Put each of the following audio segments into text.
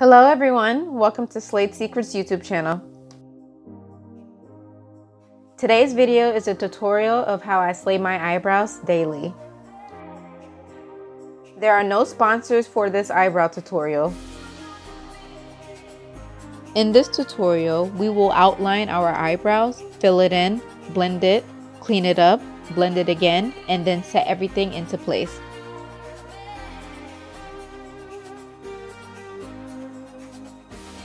Hello everyone, welcome to Slade Secrets YouTube channel. Today's video is a tutorial of how I slay my eyebrows daily. There are no sponsors for this eyebrow tutorial. In this tutorial, we will outline our eyebrows, fill it in, blend it, clean it up, blend it again, and then set everything into place.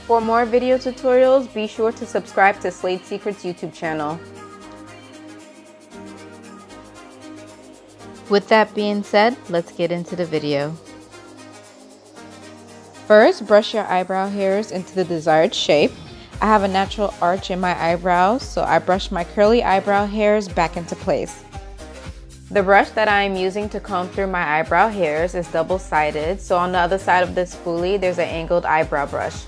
For more video tutorials, be sure to subscribe to Slade Secrets YouTube channel. With that being said, let's get into the video. First, brush your eyebrow hairs into the desired shape. I have a natural arch in my eyebrows, so I brush my curly eyebrow hairs back into place. The brush that I am using to comb through my eyebrow hairs is double-sided, so on the other side of this spoolie, there's an angled eyebrow brush.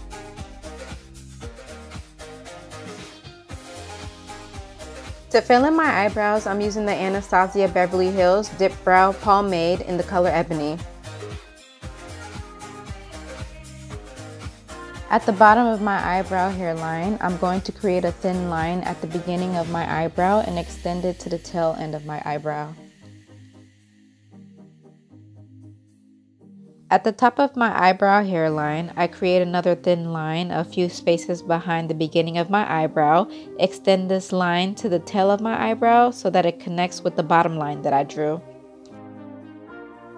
To fill in my eyebrows, I'm using the Anastasia Beverly Hills Dipbrow Pomade in the color Ebony. At the bottom of my eyebrow hairline, I'm going to create a thin line at the beginning of my eyebrow and extend it to the tail end of my eyebrow. At the top of my eyebrow hairline, I create another thin line a few spaces behind the beginning of my eyebrow. Extend this line to the tail of my eyebrow so that it connects with the bottom line that I drew.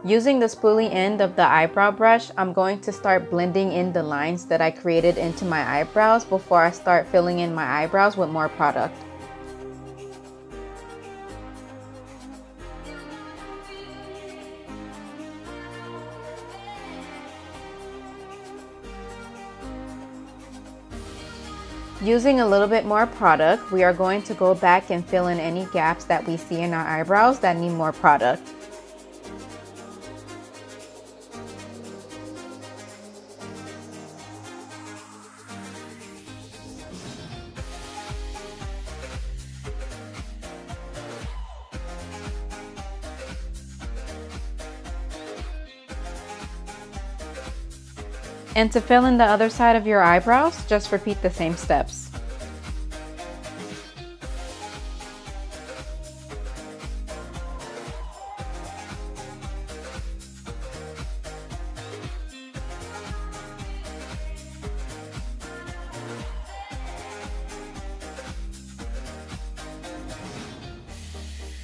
Using the spoolie end of the eyebrow brush, I'm going to start blending in the lines that I created into my eyebrows before I start filling in my eyebrows with more product. Using a little bit more product, we are going to go back and fill in any gaps that we see in our eyebrows that need more product. And to fill in the other side of your eyebrows, just repeat the same steps.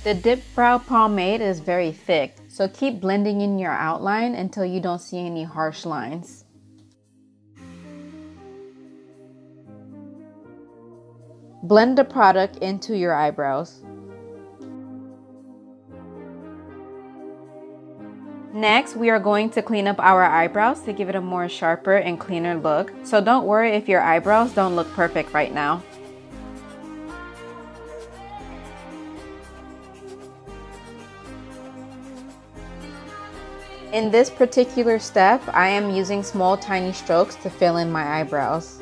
The Dipbrow Pomade is very thick, so keep blending in your outline until you don't see any harsh lines. Blend the product into your eyebrows. Next, we are going to clean up our eyebrows to give it a more sharper and cleaner look. So don't worry if your eyebrows don't look perfect right now. In this particular step, I am using small tiny strokes to fill in my eyebrows.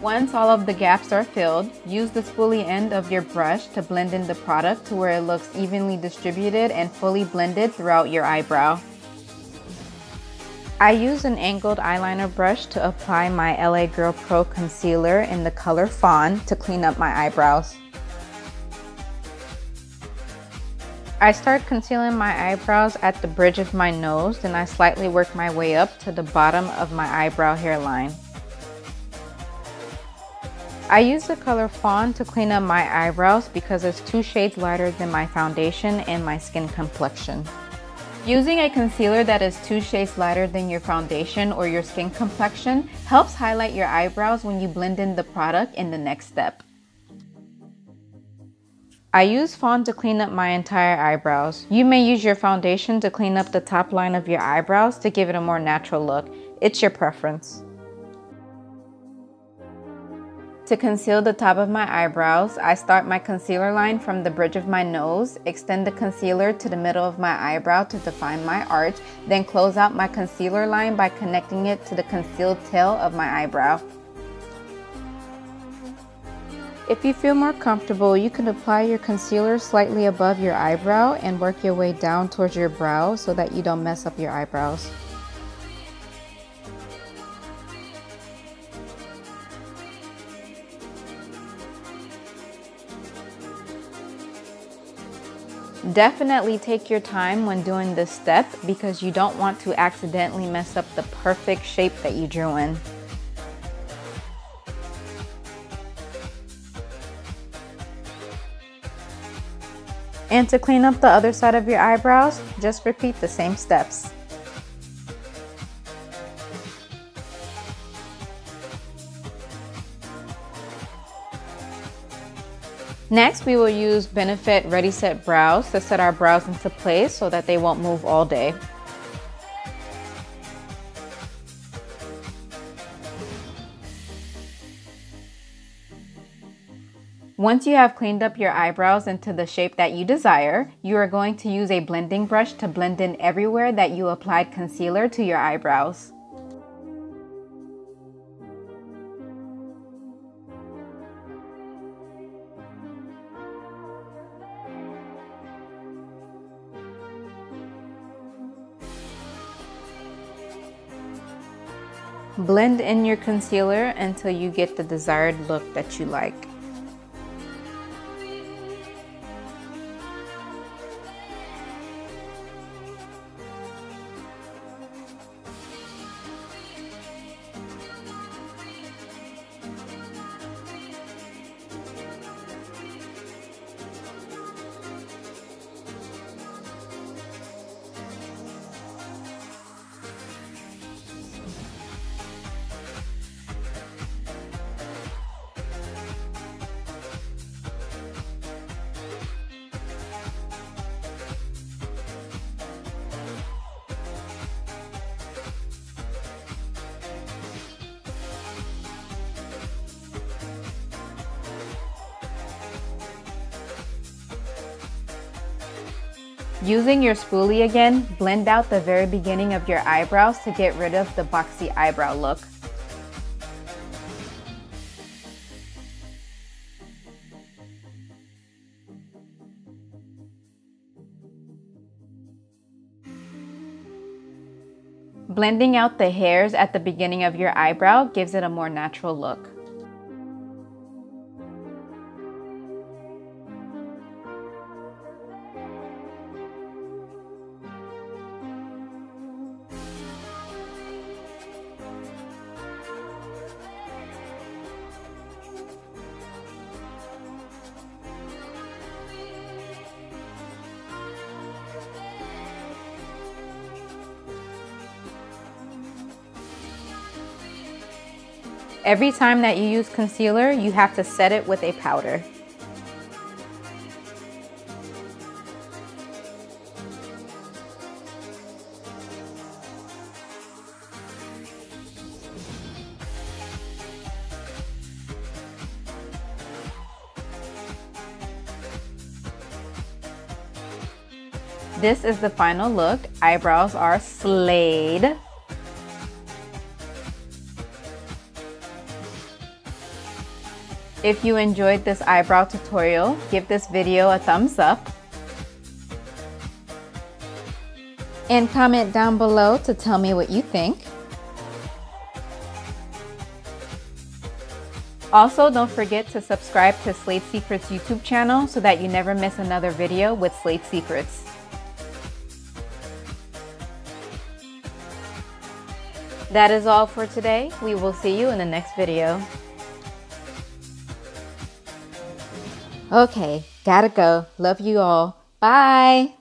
Once all of the gaps are filled, use the spoolie end of your brush to blend in the product to where it looks evenly distributed and fully blended throughout your eyebrow. I use an angled eyeliner brush to apply my LA Girl Pro concealer in the color Fawn to clean up my eyebrows. I start concealing my eyebrows at the bridge of my nose, then I slightly work my way up to the bottom of my eyebrow hairline. I use the color Fawn to clean up my eyebrows because it's 2 shades lighter than my foundation and my skin complexion. Using a concealer that is 2 shades lighter than your foundation or your skin complexion helps highlight your eyebrows when you blend in the product in the next step. I use Fawn to clean up my entire eyebrows. You may use your foundation to clean up the top line of your eyebrows to give it a more natural look. It's your preference. To conceal the top of my eyebrows, I start my concealer line from the bridge of my nose, extend the concealer to the middle of my eyebrow to define my arch, then close out my concealer line by connecting it to the concealed tail of my eyebrow. If you feel more comfortable, you can apply your concealer slightly above your eyebrow and work your way down towards your brow so that you don't mess up your eyebrows. Definitely take your time when doing this step because you don't want to accidentally mess up the perfect shape that you drew in. And to clean up the other side of your eyebrows, just repeat the same steps. Next, we will use Benefit Ready Set Brows to set our brows into place so that they won't move all day. Once you have cleaned up your eyebrows into the shape that you desire, you are going to use a blending brush to blend in everywhere that you applied concealer to your eyebrows. Blend in your concealer until you get the desired look that you like. Using your spoolie again, blend out the very beginning of your eyebrows to get rid of the boxy eyebrow look. Blending out the hairs at the beginning of your eyebrow gives it a more natural look. Every time that you use concealer, you have to set it with a powder. This is the final look. Eyebrows are slayed. If you enjoyed this eyebrow tutorial, give this video a thumbs up. And comment down below to tell me what you think. Also, don't forget to subscribe to Slade Secrets YouTube channel so that you never miss another video with Slade Secrets. That is all for today. We will see you in the next video. Okay, gotta go. Love you all. Bye.